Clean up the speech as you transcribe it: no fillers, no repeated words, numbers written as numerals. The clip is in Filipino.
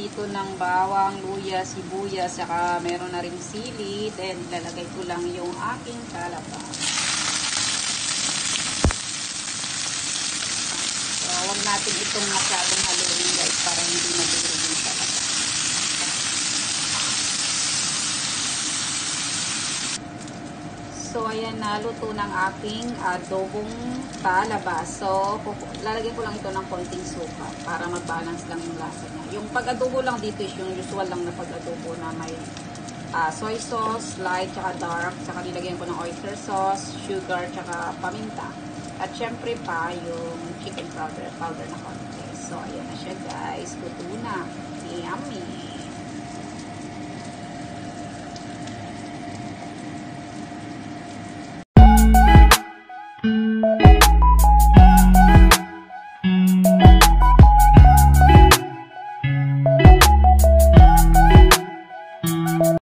dito ng bawang, luya, sibuyas, saka meron na ring sili. Then, ilalagay ko lang yung aking talaba. So, huwag natin itong masyadong haluin guys para hindi madurog yung talaba. So, ayan, naluto ng aking adobong talaba. So, lalagyan ko lang ito ng konting suka para mag-balance lang yung lasa niya. Yung pag-adobo lang dito is yung usual lang na pag-adobo na may soy sauce, light, tsaka dark. Tsaka nilagyan ko ng oyster sauce, sugar, tsaka paminta. At syempre pa, yung chicken powder na konti. So, ayan na siya guys. Luto na. Yummy!